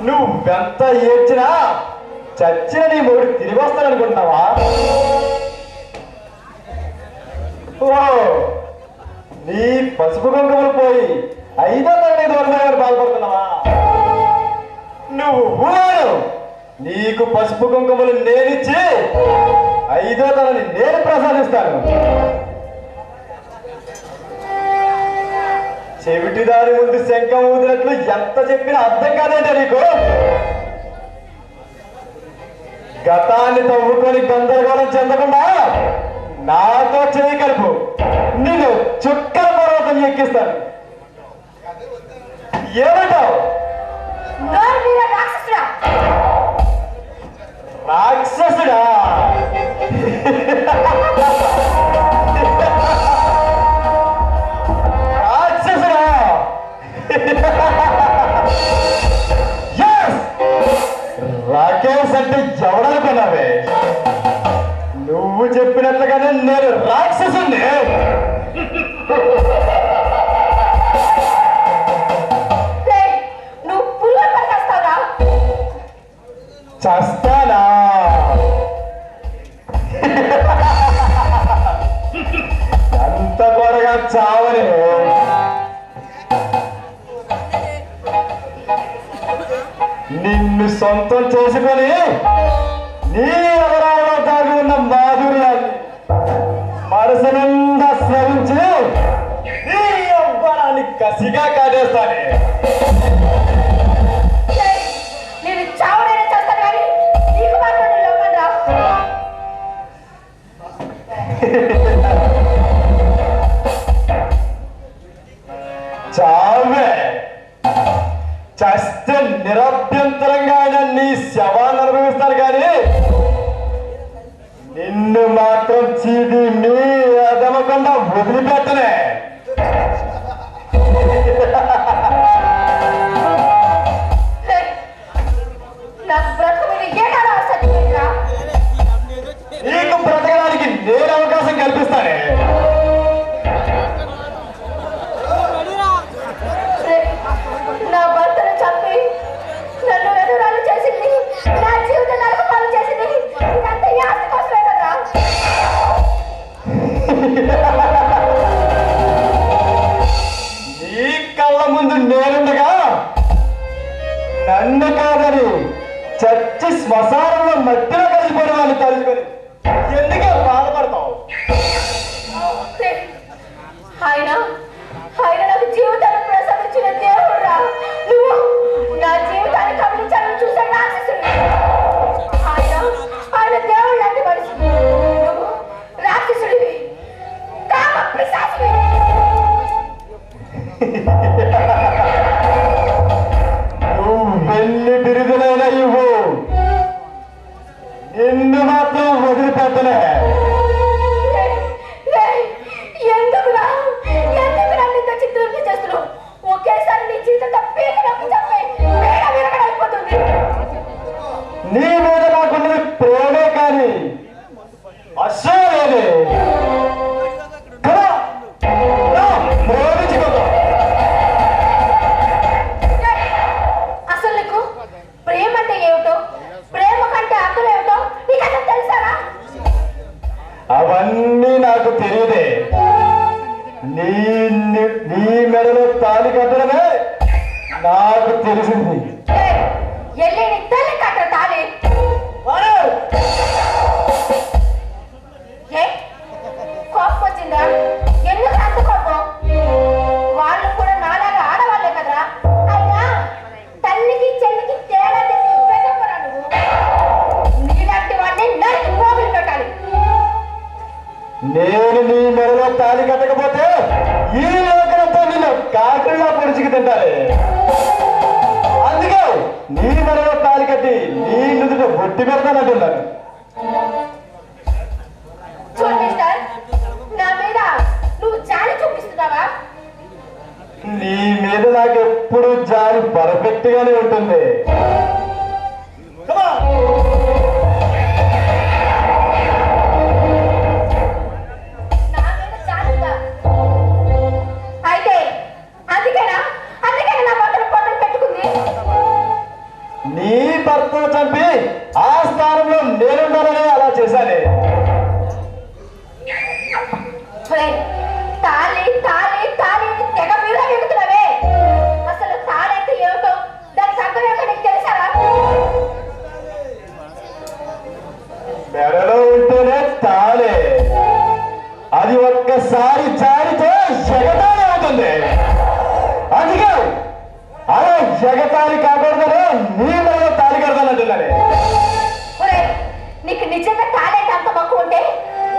నువ్వెంత ఏడ్చినా చచ్చిన నీ మొగుడు తిరిగి వస్తాననుకుంటున్నావా? ఓ నీ పసుపు కుంకుమలు పోయి 5వ తరగతి వరకు బాధపడుతున్నావా? నువ్వు ఊరు నీకు పసుపు కుంకుమలు నేనిచ్చి 5వ తరగతి నేను ప్రసాదిస్తాను. చెవిటి దారి ముందు శంఖం ఊదినట్లు ఎంత చెప్పినా అర్థం కాదంటే నీకు? గతాన్ని తవ్వుకొని గందరగోళం చెందకుండా నాతో చేయి కలుపు, నేను చుక్కల పర్వతం ఎక్కిస్తాను. ఏమంటావు? రాక్షసుడా? రాక్షసుడా? రాకేష్ అంటే ఎవడనుకున్నావే? నువ్వు చెప్పినట్లుగానే నేను రాక్షసుని. చస్తానా? అంత త్వరగా చావని. నిన్ను సొంతం చేసుకొని నీ ఎవరాలో దాగి ఉన్న మాధుర్యాన్ని మనసు నిండా స్మరించి నీ అవ్వడాన్ని కసిగా కాటేస్తానే. చావే, చస్తే నిరభ్యంతరంగా ఆయన నీ శవాన్ని అనుభవిస్తాను కానీ నిన్ను మాత్రం చీటి నీ అదమకుండా వదిలిపెట్టనే. నీకు బ్రతకడానికి నేను అవకాశం కల్పిస్తానే. నా భర్తను చంపి నన్ను ఎదురాలు చేసింది, నా జీవితం నరకపాలు చేసింది, ఇదంతా ఈ ఆస్తి కోసమే కదా. నీ కళ్ళ ముందు నేనుండగా నన్ను కాదని చచ్చి శ్మశానంలో మట్టిలో కలిసిపోయిన వాళ్ళు తలుచుకొని ఎందుకే బాధపడతావు? ఆయన ఆయన నాకు జీవితాన్ని ప్రసాదించిన దేవుడురా. నువ్వు నా జీవితాన్ని కబలించాలని చూసాడు రాక్షసుడు. ఆయన ఆయన దేవుడు లాంటి మనిషి. నువ్వు రాక్షసుడివి, కామ పిశాచివి. నువ్వు వెళ్ళి బిరుదులైన ఇవ్వు, నిన్ను మాత్రం వదిలిపెట్టలే. ఎందుకురా నింద చిత్తుల్ని చేస్తున్నావు? ఒకేసారి నీ జీవితంతో అయిపోతుంది. నీ మీద నాకున్నది ప్రేమే కానీ అసలేదే. అసలు నీకు ప్రేమ అంటే ఏమిటో, ప్రేమ కంటే అర్థం ఏమిటో నీకు అసలు తెలుసారా? అవన్నీ నాకు తెలియదే. నీ మెడలో తాళి కట్టడమే నాకు తెలిసింది. ఎల్లి నీ తల్లి కట్ట తాళి. కోపం వచ్చిందా? ఎందుకు అంత కోపం? వాళ్ళు కూడా నాలాగా ఆడవాళ్ళే కదరా. అయినా తల్లికి చెల్లికి తేడా తెలిసి పెద్దపరా నువ్వు. నీలాంటి వాడిని నరికి మోగులు పెట్టాలి. నేను నీ మెడలో తాళి కట్టకపోతే ఈ లోకంతో నిన్ను కాకుల్లా పొడిచికి తింటారే. అందుకే నీ మెడలో తాళి కట్టి నీ నుదుట బొట్టి పెడతానంటున్నాను. చూడు మిస్టర్, నా మీద నువ్వు జాలి చూపిస్తున్నావా? నీ మీద నాకు ఎప్పుడు జాలి పర్ఫెక్ట్ గానే ఉంటుంది. నీ భర్తను చంపి ఆ స్థానంలో నేనుండాలని అలా చేశానే. తాళి తాళి తాళి తెగ మీద ఎగుతున్నావే. అసలు తాళి అంటే ఏమిటో దాని సంగతి ఏంటో నీకు తెలుసారా? మెడలో ఉంటేనే తాళే, అది ఒక్కసారి జారితే ఎగతాళి అవుతుంది. అందుకే అలా ఎగతాళి కాకూడదని నీ మెడలో తాళి కడతానంటున్నానే. నీకు నిజంగా టాలెంట్ అంత మక్కువ ఉంటే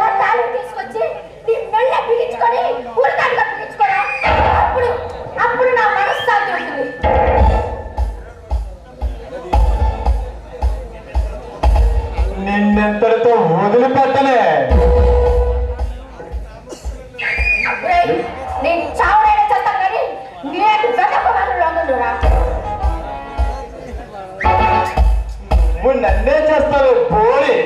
ఆ టాలెంట్ తీసుకొచ్చి నీ మెళ్ళ పిలిచుకొని ఊరికాడిగా పిలిచుకోరా. అప్పుడు అప్పుడు నా మనశ్శాంతి ఉంటుంది. నిన్నెంతటితో వదిలిపెట్టలే. నేను చావుడైనా చేస్తాను కానీ నేను వెతకరా. నువ్వు నన్నే చేస్తావు పోలి.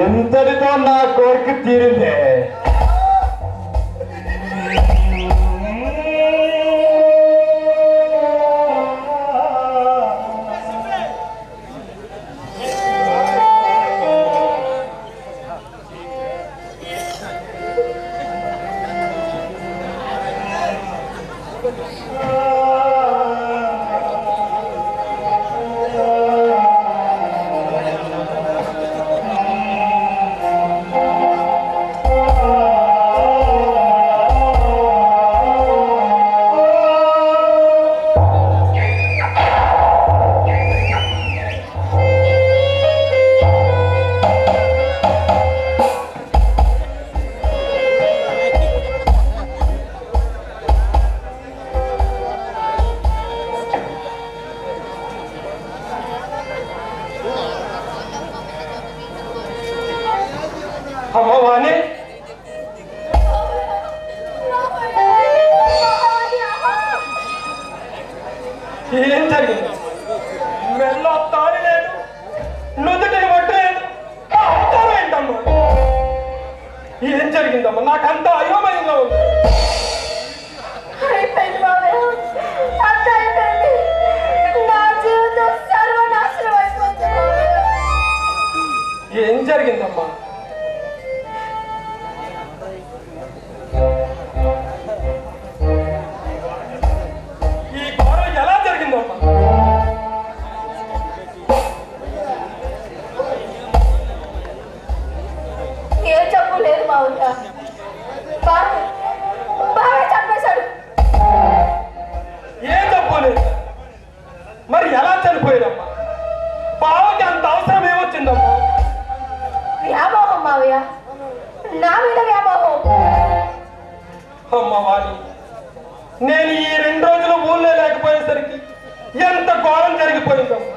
ఎంతటితో నా కోరిక తీరిందే. అమ్మవాణి, ఏం జరిగింది? మెల్ల తాళి లేదు, నుదుటిని బట్టి లేదు, అవతారం ఏంటమ్మా? ఏం జరిగిందమ్మా? నాకంతా అయోమయంగా ఉంది. ఏం జరిగిందమ్మా? ఈ గొడవ ఎలా జరిగిందమ్మా? ఏ చెప్పు లేదు మావుగా. బాగా చంపేశాడు. ఏ తప్పు లేదు, మరి ఎలా చనిపోయాడమ్మా? బావకి అంత అవసరం ఏమొచ్చిందమ్మా? వ్యామోహం మావయ్య, నా మీద వ్యామోహం. అమ్మవాణి, నేను ఈ 2 రోజులు ఊళ్ళో లేకపోయేసరికి ఎంత ఘోరం జరిగిపోయిందమ్మా.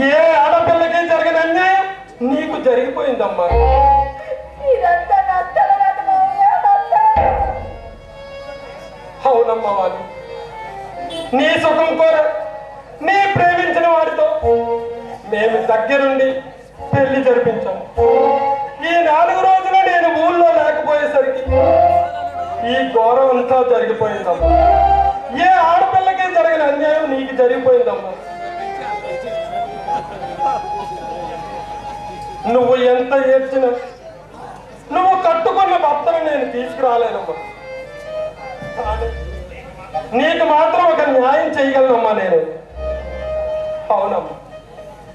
ఏ ఆడపిల్లకి జరిగిన అన్యాయం నీకు జరిగిపోయిందమ్మా. ఇదంతా నా తలరాత మావయ్య, నా తలరాత. అవునమ్మా వాణి, నీ సుఖం కోర నీ ప్రేమించిన వాడితో మేము దగ్గరుండి పెళ్లి జరిపించాము. ఈ 4 రోజులు నేను ఊళ్ళో లేకపోయేసరికి ఈ ఘోరం అంతా జరిగిపోయిందమ్మా. ఏ ఆడపిల్లకి జరిగిన అన్యాయం నీకు జరిగిపోయిందమ్మా. నువ్వు ఎంత ఏడ్చినా నువ్వు కట్టుకున్న భర్తను నేను తీసుకురాలేనమ్మా. కానీ నీకు మాత్రం ఒక న్యాయం చేయగలనమ్మా నేను. అవునమ్మా,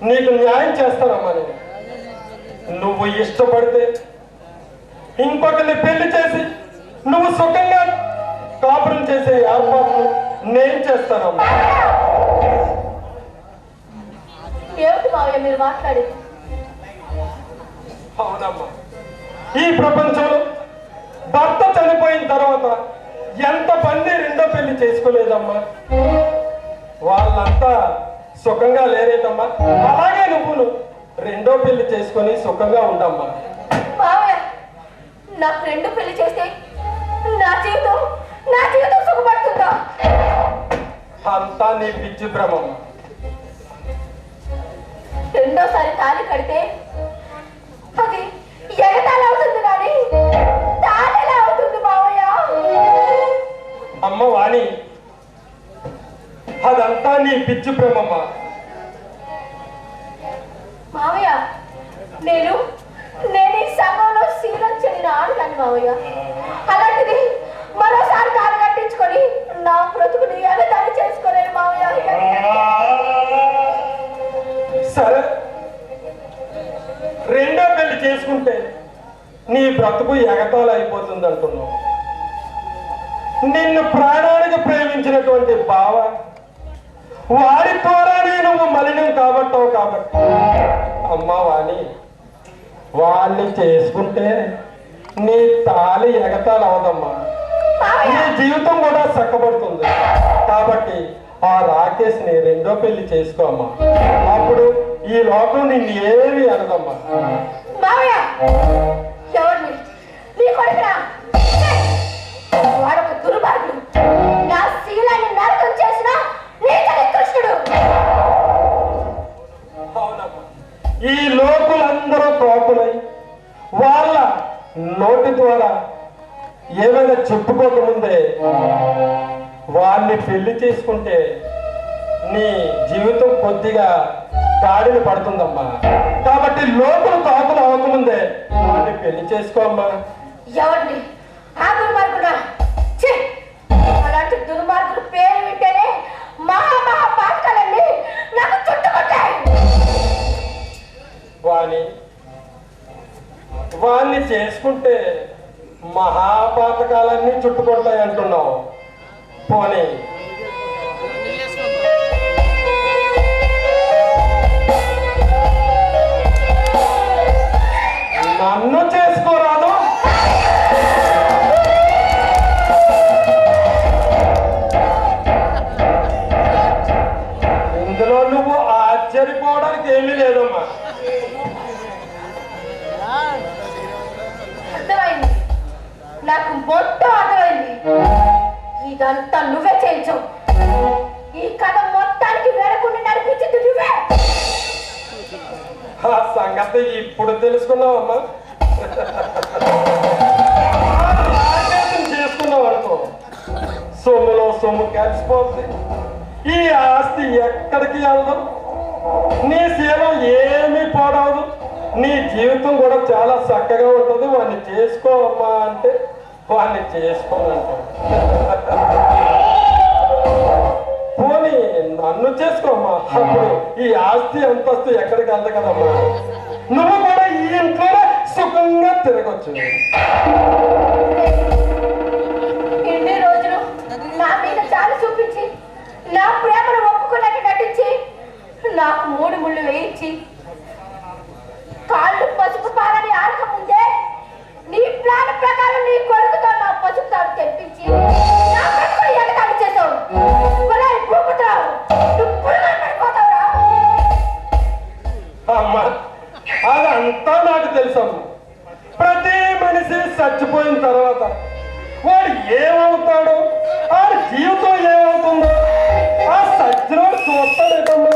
నీకు న్యాయం చేస్తానమ్మా నేను. నువ్వు ఇష్టపడితే ఇంకొకరిని పెళ్లి చేసి నువ్వు సుఖంగా కాపురం చేసే ఏర్పాట్లు నేను చేస్తానమ్మా. ఏమిటి మావయ్య మీరు మాట్లాడేది? అవునమ్మా, ఈ ప్రపంచంలో భర్త చనిపోయిన తర్వాత ఎంతమంది రెండో పెళ్లి చేసుకోలేదమ్మా. వాళ్ళంతా సుఖంగా లేరేదమ్మా. అలాగే నువ్వు రెండో పెళ్లి చేసుకొని సుఖంగా ఉండమ్మా. మావయ్య, నాకు రెండు పెళ్లి చేస్తే నా జీవితం సుఖపడుతుందా? అంతా నీ పిచ్చి భ్రమమ్మ. రెండోసారి తాళి కడితే అది ఎగతాళి అవుతుంది కానీ తాళెలా అవుతుంది మావయ్య? అమ్మ వాణి, అదంతా నీ పిచ్చి భ్రమమ్మ. మావయ్య, నేను ఈ సంఘంలో శీలం చెల్లిన ఆడదాన్ని మావయ్య. అలాంటిది మరోసారి తాళి కట్టించుకొని నా బ్రతుకుని ఎగతాళి చేసుకోలేను మావయ్య. సరే, రెండో పెళ్లి చేసుకుంటే నీ బ్రతుకు ఎగతాళి అయిపోతుంది అంటున్నావు. నిన్ను ప్రాణానికి ప్రేమించినటువంటి బావ వారి ద్వారానే నువ్వు మలినం కాబట్టావు. కాబట్టి అమ్మా వాణి, వాళ్ళని చేసుకుంటే నీ తాళి ఎగతాళి అవదమ్మా. నీ జీవితం కూడా చక్కబడుతుంది. కాబట్టి ఆ రాకేష్ని రెండో పెళ్లి చేసుకోమ్మా. అప్పుడు ఈ లోకం నిన్ను ఏమి అనదమ్మా. మావయ్య, ఎవరిని? నీ కొడుకురా? వాడొక దుర్మార్గుడు. నా శీలాన్ని నరకం చేసిన నీచ నికృష్టుడు. అవునమ్మా, ఈ లోకులందరూ కోపులై వాళ్ళ నోటి ద్వారా ఏమైనా చెప్పుకోకముందే వాళ్ళని పెళ్లి చేసుకుంటే నీ జీవితం కొద్దిగా గాడిని పడుతుందమ్మా. కాబట్టి లోపల తాకులు అవ్వకముందే వాళ్ళని పెళ్లి చేసుకోమ్మా. ఎవరిని? ఆ దుర్మార్గుడా? అలాంటి దుర్మార్గుడు పేరు వింటేనే మహా పాతకాలన్నీ నాకు చుట్టుకొట్టాయి. వాణ్ణి చేసుకుంటే మహాపాతకాలన్నీ చుట్టుకుంటాయి అంటున్నావు. పోనీ నన్ను చేసుకోరాదు. ఇందులో నువ్వు ఆశ్చర్యపోవడానికి ఏమీ లేదమ్మా. అర్థమైంది, నాకు మొత్తం అర్థమైంది. ఇదంతా నువ్వే చేయించవు. ఈ కథ మొత్తానికి వేరకుండా నడిపించింది నువ్వే. ఆ సంగతి ఇప్పుడు తెలుసుకున్నావమ్మా. చేసుకున్నావు అనుకో, సొమ్ములో సొమ్ము కలిసిపోతుంది. ఈ ఆస్తి ఎక్కడికి వెళ్దాం, నీ శీలం ఏమీ పోడవదు. నీ జీవితం కూడా చాలా చక్కగా ఉంటుంది. వాడిని చేసుకోవమ్మా అంటే వాడిని చేసుకోనంటావు. పోనీ నన్ను చేసుకోమ్మా. అప్పుడు ఈ ఆస్తి అంతస్తు ఎక్కడికి వెళ్తా కదమ్మా. నువ్వు కూడా ఈ ఇంట్లోనే సుఖంగా తిరగచ్చు. ఇన్ని రోజులు నా మీద చాలు చూపించి నా ప్రేమను ఒప్పుకున్నట్టు నటించి నాకు 3 ముళ్ళు వేయించి కాళ్ళు పసుపు పాలని ఆడక ముందే నీ ప్లాన్ ప్రకారం నీ కొడుకుతో నా పసుపు తాడు తెప్పించి నా బ్రతుకుని ఎగతాళి చేసావు. భూపుత్రావు, నువ్వు పురుగులు పడిపోతావురా. అమ్మా, అదంతా నాకు తెలుసమ్మా. ప్రతి మనిషి చచ్చిపోయిన తర్వాత వాడు ఏమవుతాడో, ఆ జీవితం ఏమవుతుందో ఆ సజ్జనుడు చూస్తాడేటమ్మా.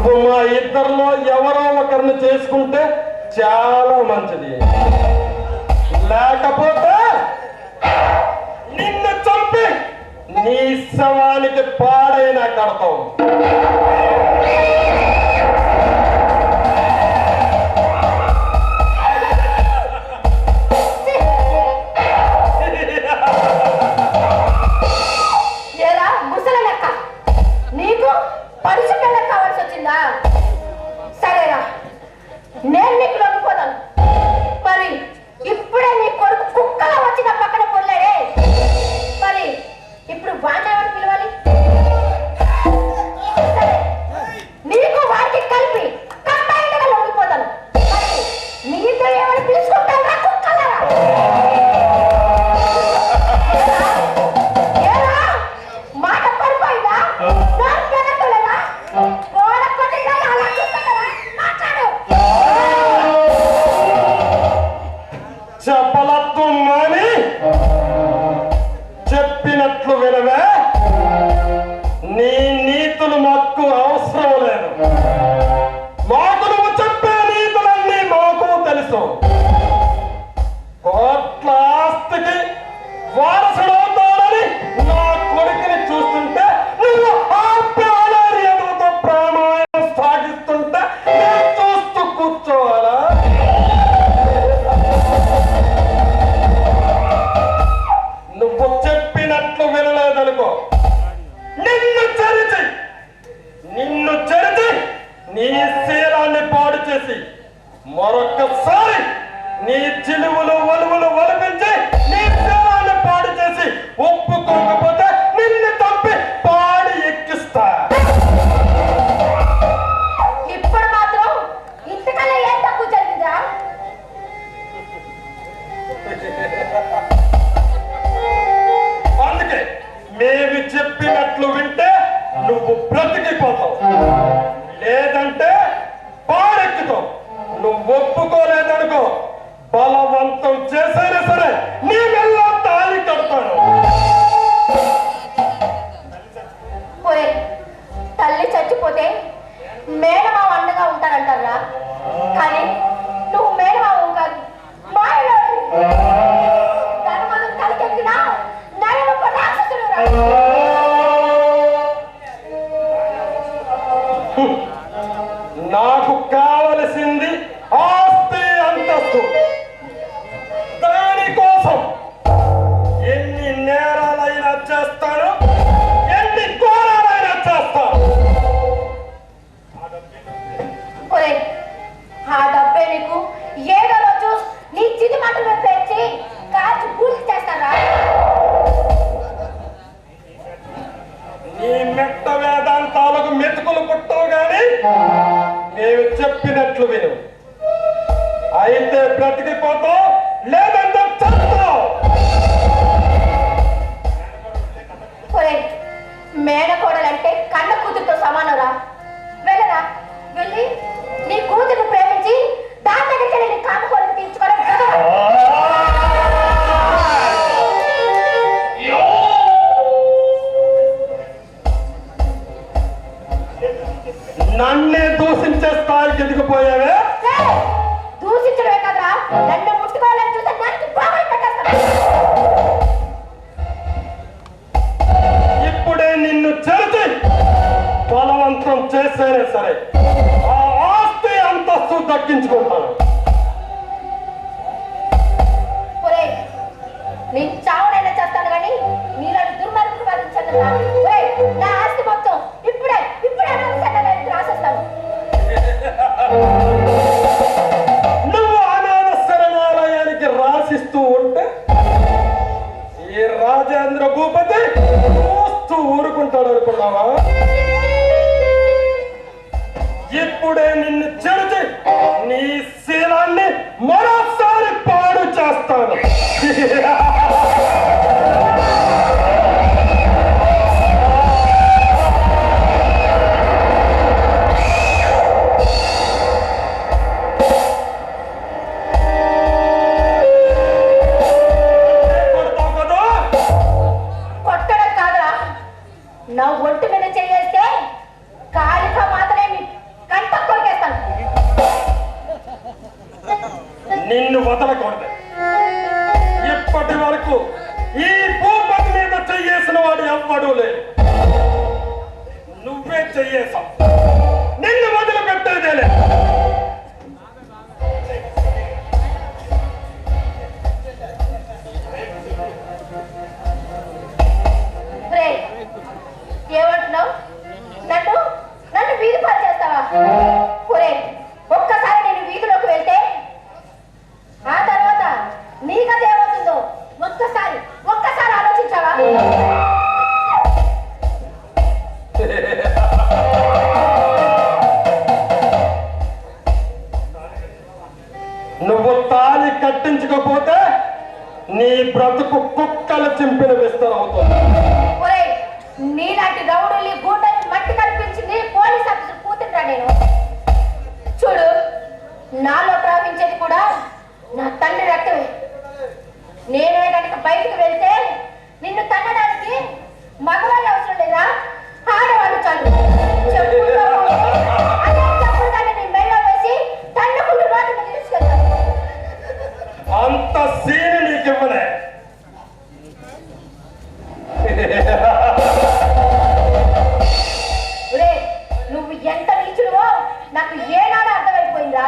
మా ఇద్దరిలో ఎవరో ఒకరిని చేసుకుంటే చాలా మంచిది, లేకపోతే నిన్ను చంపి నీ శవానికి పాడైన కడతాం. ఏరా ముసలి లెక్క, నీకు పరిశుభ్రంగా కావాల్సి వచ్చిందా? సరేరా, నేను నీకు లొంగిపోతాను. మరి ఇప్పుడే నీ కొడుకు కుక్కలా వచ్చి నా పక్కన పొల్లాడే, మరి ఇప్పుడు వాడేమని పిలవాలి? సరే, నీకు వాడికి కలిపి కంబైన్డ్గా లొంగిపోతాను. మరి నీ ఇద్దరు ఏమని పిలుచుకుంటాను రా కుక్కలారా? ఏరా మాట పడిపోయిందా? నాకు తెగలేదా? గోడ కొట్టినా అలా చూస్తావా? మాట్లాడు. చెప్పలత్వం మాని చెప్పినట్లు వినవే. నీ నీతులు మాకు అవసరం లేదు. మాకు నువ్వు చెప్పే నీతులన్నీ మాకు తెలుసు. కోట్ల ఆస్తికి వారసుడవుతాడని నా కొడుకుని చూస్తుంటే నువ్వు ఆప్యాయతో ప్రాణాయం సాగిస్తుంటే నేను చూస్తూ కూర్చోవాలా? నువ్వు చెప్పినట్లు వినలేదనుకో, నిన్ను చరిచి నీ శీలాన్ని పాడు చేసి మరొక్కసారి నీ చిలువులు ఒలువులు ఒలిపించి నీ శీలాన్ని పాడు చేసి ఒప్పుకోకపోతే నిన్ను తప్పి పాడి ఎక్కిస్తా. ఇప్పుడు మాత్రం ఇంతకన్నా ఏం తక్కువ జరిగిందా? అందుకే మేము చెప్పినట్లు వింటే నువ్వు బ్రతికిపోతావు, లేదంటే పాడెక్కుతావు. నువ్వు ఒప్పుకోలేదనుకో, బలవంతం చేసైనా సరే నీ మెల్ల తాళి కడతాను. ఒరే, తల్లి చచ్చిపోతే మేనమావ అండగా ఉంటారంటారా? కానీ నువ్వు మేనమావు కాదు, మాయలో ధనమనం కలికెక్కినా నయనొక రాక్షసుడు రా. నాకు కావలసింది ఆస్తి అంతస్తు. దానికోసం ఎన్ని నేరాలైనా చేస్తాను, ఎన్ని ఘోరాలైనా చేస్తాను. ఒరే, ఆ డబ్బే నీకు ఏదో రోజు నీ చిది మాటలు పెంచి కాల్చి పూర్తి చేస్తారా? నీ మెట్ట వేదాంతాలకు మెతుకులు పుట్టవు గాని మేము చెప్పినట్లు విను. అయితే బ్రతికిపోతావు, లేదంటే చస్తావు. ఒరే, మేనకోడలంటే కన్న కూతురుతో సమానరా? వెళ్ళరా, వెళ్ళి నీ కూతురు ప్రేమించి దాని దగ్గరికి వెళ్ళి నీ కామకోరిక తీర్చుకోవడం కదా. నన్నే దూషించే స్థాయికి ఎదిగిపోయావే. దూషించడమే కదరా, నన్ను ముట్టుకోవాలని చూస్తే దానికి బాగా పెట్టేస్తాను. ఇప్పుడే నిన్ను చేసి బలవంతం చేసేనే సరే ఆ ఆస్తి అంతస్తు దక్కించుకుంటాను. ఒరే, నేను చావునైనా చేస్తాను కానీ నీలాంటి దుర్మార్గుడు వాదించను. ఒరే, నా ఆస్తి మొత్తం ఇప్పుడే రాసేస్తాను. నువ్వు అనాథ శరణాలయానికి రాసిస్తూ ఉంటే ఈ రాజేంద్ర భూపతి చూస్తూ ఊరుకుంటాడు అనుకున్నావా? ఇప్పుడే నిన్ను చెరిచి నీ శీలాన్ని మరోసారి పాడు చేస్తాను. నా ఒంటి మీద చేయేస్తే కాళిక మాత్రమే నిన్ను వదలకూడదు. ఇప్పటి వరకు ఈ భూపతి మీద చెయ్యేసిన వాడు ఎవ్వడూ లేదు. నువ్వే చెయ్యేశావు. నిన్ను వదిలిపెట్టేదే లేదు. ఏమంటున్నావు? నన్ను నన్ను వీధి పాలు చేస్తావా? ఒరే, ఒక్కసారి నేను వీధిలోకి వెళ్తే ఆ తర్వాత నీ కథ ఏమవుతుందో ఒక్కసారి ఆలోచించావా? నువ్వు తాళి కట్టించకపోతే నీ బ్రతుకు కుక్కలు చింపిన విస్తరవుతుంది. నీలాంటి రౌడుల్ని గూండల్ని మట్టి కనిపించింది పోలీస్ ఆఫీసర్ కూతుంటా నేను. చూడు, నాలో ప్రవహించేది కూడా నా తండ్రి రక్తమే. నేనే కనుక బయటకు వెళ్తే నిన్ను తన్నడానికి మగవాళ్ళు అవసరం లేదా, ఆడవాళ్ళు చాలు. చెప్పులు దాన్ని నీ మెళ్ళో వేసి తన్నుకుంటూ రోడ్డు మీద తీసుకెళ్తాను. అంత సీని నీకివ్వలే. నువ్వు ఎంత నీచుడువో నాకు ఏనాడు అర్థమైపోయిందా?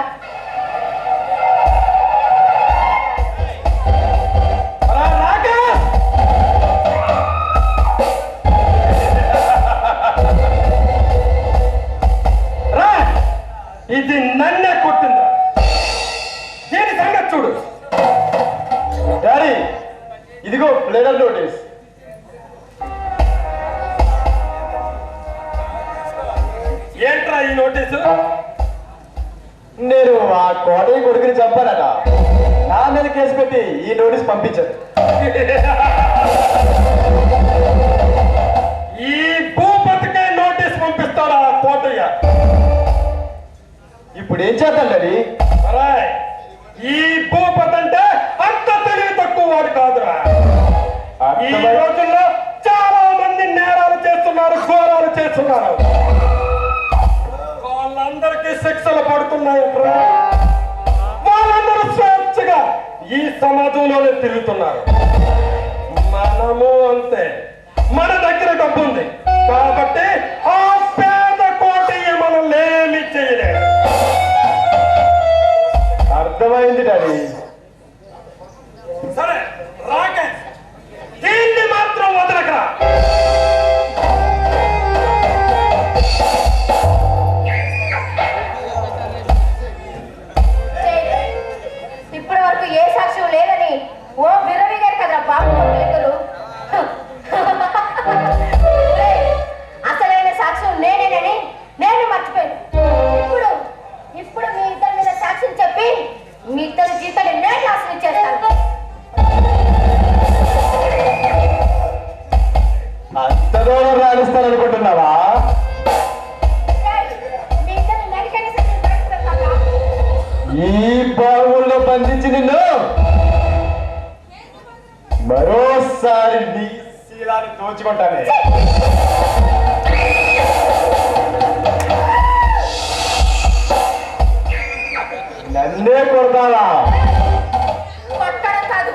ఇది నన్నే కొట్టిందా? దీని సంగతి చూడు. డాడీ, ఇదిగో ప్లేడర్ నోటీస్. ఏంట్రా ఈ నోటీసు? నేను ఆ కోటయ్య కొడుకుని చంపానట. నా మీద కేసు పెట్టి ఈ నోటీస్ పంపించారు. ఈ భూపతికే నోటీస్ పంపిస్తాడా కోటయ్య? ఇప్పుడు ఏం చేద్దాం డాడీ? ఈ భూపతి అంటే అంత తెలివి తక్కువ వాడు కాదురా. ఈ రోజుల్లో చాలా మంది నేరాలు చేస్తున్నారు, ఘోరాలు చేస్తున్నారు. వాళ్ళందరికీ శిక్షలు పడుతున్నాయి. వాళ్ళందరూ స్వేచ్ఛగా ఈ సమాజంలోనే తిరుగుతున్నారు. మనము అంతే. మన దగ్గర డబ్బు ఉంది కాబట్టి ఆ పేద కోటయ్య మనల్ని ఏమి చేయలేదు. అర్థమైంది డాడీ. సరే రాకేష్, దీన్ని మాత్రం వదలకరా. ఇప్పటి వరకు ఏ సాక్ష్యం లేదని ఓ విరవిగారు కదరా బాబు పిల్లలు. అసలైన సాక్ష్యం నేనేనని నేను మర్చిపోయాను. ఇప్పుడు మీ ఇద్దరి మీద సాక్ష్యం చెప్పి మీ ఇద్దరి జీతాలు నేను నాశనం చేస్తాను. అంత దూరం రాణిస్తాననుకుంటున్నావా? మీ ఇద్దరిని నరికని సత్యం బయటపెట్టాలా? ఈ బావుల్లో బంధించి నిన్ను మరోసారి నీ శీలాన్ని దోచుకుంటానే. నన్నే కొడతావా? కొట్టడం కాదు,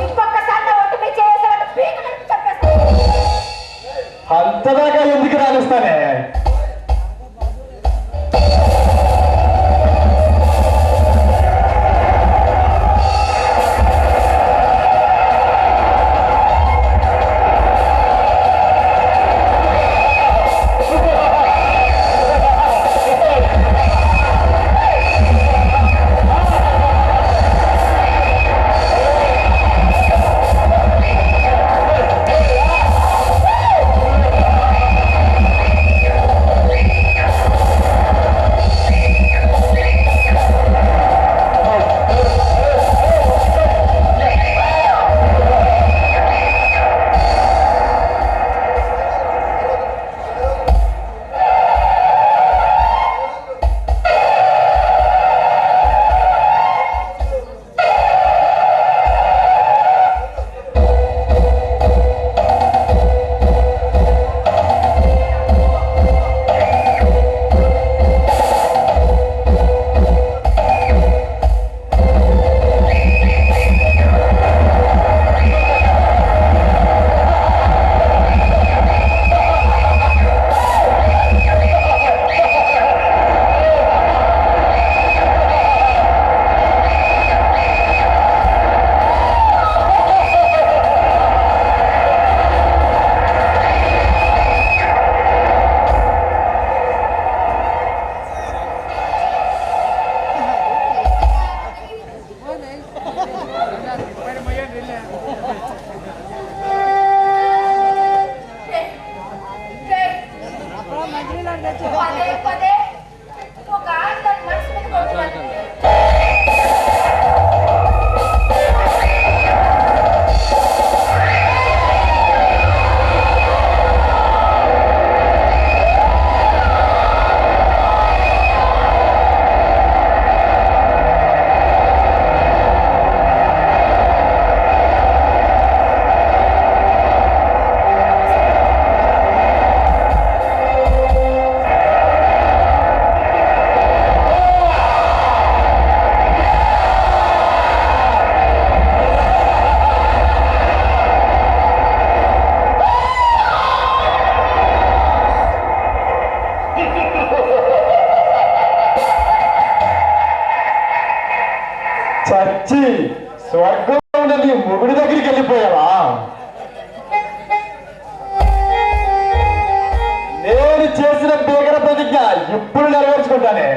ఇంకొకసారి ఒట్టు మీద చేసేవాడు పీకలు చెప్పేస్తాను. అంతదాకా ఎందుకు రాణిస్తానే? పదే పదే ఒక ఆడదాని మనసు మీద కొడుతున్నాను. చచ్చి స్వర్గంలో ఉన్న నీ మొగుడి దగ్గరికి వెళ్ళిపోయావా? నేను చేసిన భీకర ప్రతిజ్ఞ ఇప్పుడు నెరవేర్చుకుంటానే.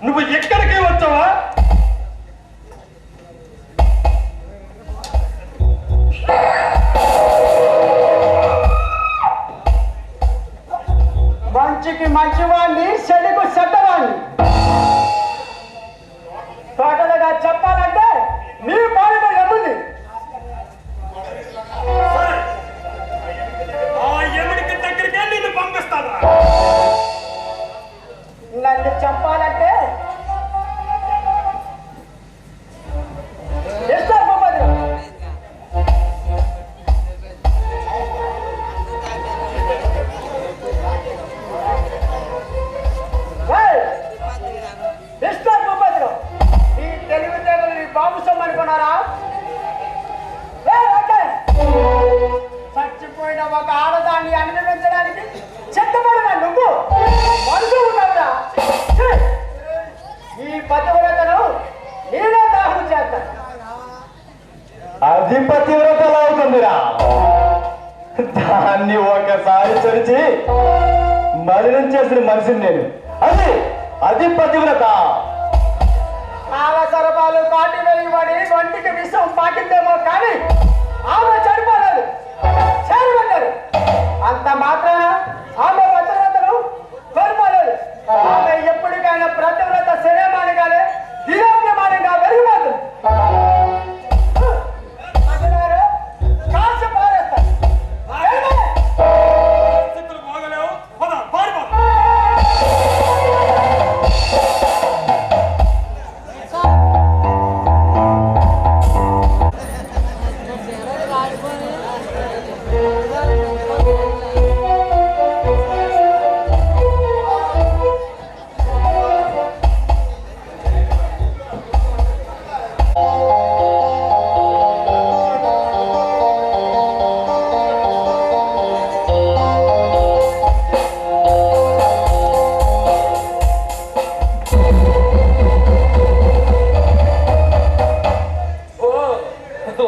నువ్వు ఎక్కడికి వచ్చావా? మంచికి మంచివాడిని, చెడుకు చెడ్డవాడిని. టోటల్గా చెప్పాలంటే మీ పాలిట ఎమ్ముంది. ఆ ఎముడికి దగ్గరికే నిన్ను పంపిస్తాను. నన్ను చెప్పాలంటే ఈ తెలివితేటలు నీ బాబు సొమ్ము అనుకున్నారా? చచ్చిపోయిన ఒక ఆడదాన్ని అనుభవించడానికి చెత్తపడిన నువ్వు మనుషులు ఉన్నావురా. ఈ పతివ్రతను నేనే దాహం చేస్తాను. అది పతివ్రత ఎలా అవుతుందిరా? దాన్ని ఒకసారి చరిచి మలినం చేసిన మనిషిని నేను. అది పతివ్రత. కాలసరపాలు కాటి వెలిపడి ఒంటికి విషం పాకిందేమో కానీ ఆమె చనిపోలేదు, చేరుకున్నారు. అంత మాత్రాన ఆమె పతివ్రతను కోల్పోలేదు. ఆమె ఎప్పటికైనా ప్రతివ్రత శ్రేయమానిగానే దినోప్యమానంగా వెలిగిపోతుంది. కాల్చి పారేస్తారు. పరిస్థితులు బాగలేవు. పద, పారిపో.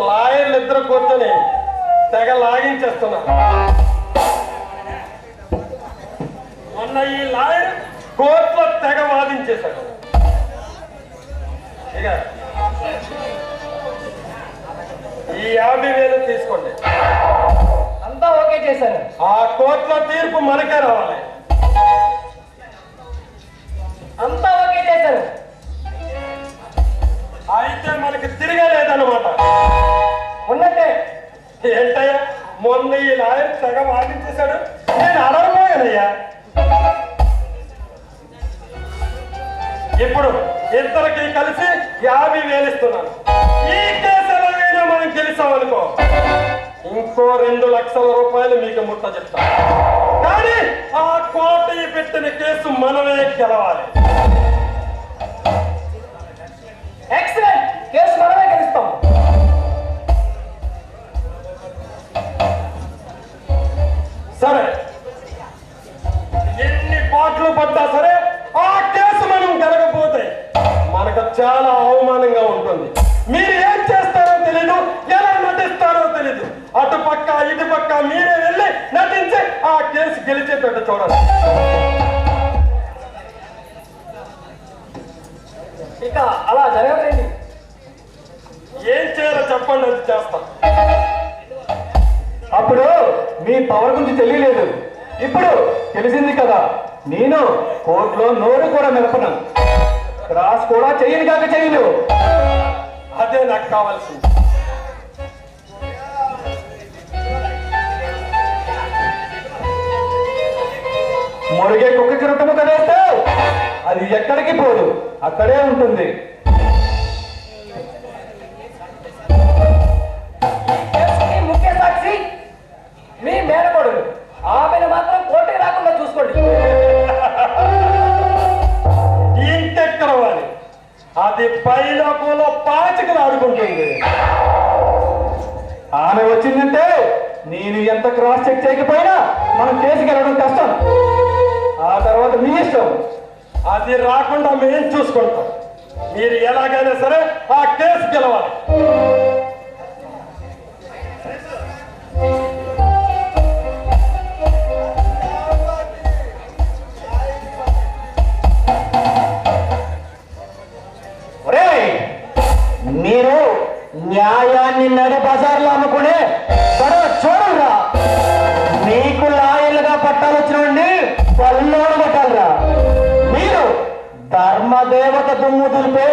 లాయర్లు ఇద్దరు కూర్చొని తెగ లాగించేస్తున్నారు. మొన్న ఈ లాయర్ కోర్టులో తెగ వాదించేశాడు. ఇక ఈ 50,000 తీసుకోండి. అంతా ఓకే చేశాను. ఆ కోర్టులో తీర్పు మనకే రావాలి. అంతా ఓకే చేశాను. అయితే మనకి తిరిగే లేదన్నమాట. ఉన్నట్టే. ఏంటయ్యా మొన్న ఈ లాయర్ తెగ వాదించేశాడు, నేను అడగబోయానయ్యా. ఇప్పుడు ఇద్దరికి కలిసి 50,000 ఇస్తున్నాను. ఈ కేసు ఎలాగైనా మనం గెలిచామనుకో ఇంకో 2 లక్షల రూపాయలు మీకు ముట్ట చెప్తాను. కానీ ఆ కోర్టు పెట్టిన కేసు మనమే గెలవాలి. ఎక్సలెంట్. కేసు మనమే గెలుస్తాం. సరే, ఎన్ని పాటలు పడ్డా సరే ఆ కేసు మనం గెలకపోతే మనకు చాలా అవమానంగా ఉంటుంది. మీరు ఏం చేస్తారో తెలీదు, ఎలా నటిస్తారో తెలీదు. అటుపక్క ఇటుపక్క మీరే వెళ్ళి నటించి ఆ కేసు గెలిచేటట్టు చూడాలి. ఇక అలా జరగదండి. ఏం చేయాలో చెప్పండి, అది చేస్తాం. అప్పుడు మీ పవర్ గురించి తెలియలేదు, ఇప్పుడు తెలిసింది కదా. నేను కోర్టులో నోరు కూడా మెరపను, క్రాస్ కూడా చెయ్యను కాక చెయ్యను. అదే నాకు కావాల్సింది. మురిగే కుక్కకి రొట్టెము కదేస్తే అది ఎక్కడికి పోదు, అక్కడే ఉంటుంది. కేసుకి ముఖ్య సాక్షి మీ మేనకోడలు. ఆమెను మాత్రం కోర్టుకి రాకుండా చూసుకోండి. ఇంకెక్కడ వాడి అది పైలోకంలో పాచికలు ఆడుకుంటుంది. ఆమె వచ్చిందంటే నేను ఎంత క్రాస్ చెక్ చేయకపోయినా మనం కేసుకి వెళ్ళడం కష్టం. ఆ తర్వాత మీ ఇష్టం. అది రాకుండా మేము చూసుకుంటాం. మీరు ఎలాగైనా సరే ఆ కేసు గెలవాలి. మీరు న్యాయాన్ని నడి బజార్లో అమ్ముకునే గొడవ చూడరా. మీకు లాయర్లుగా పట్టాలు వచ్చినండి పల్లోడు పట్టాలరా. మీరు ధర్మదేవత దుమ్ము దులిపే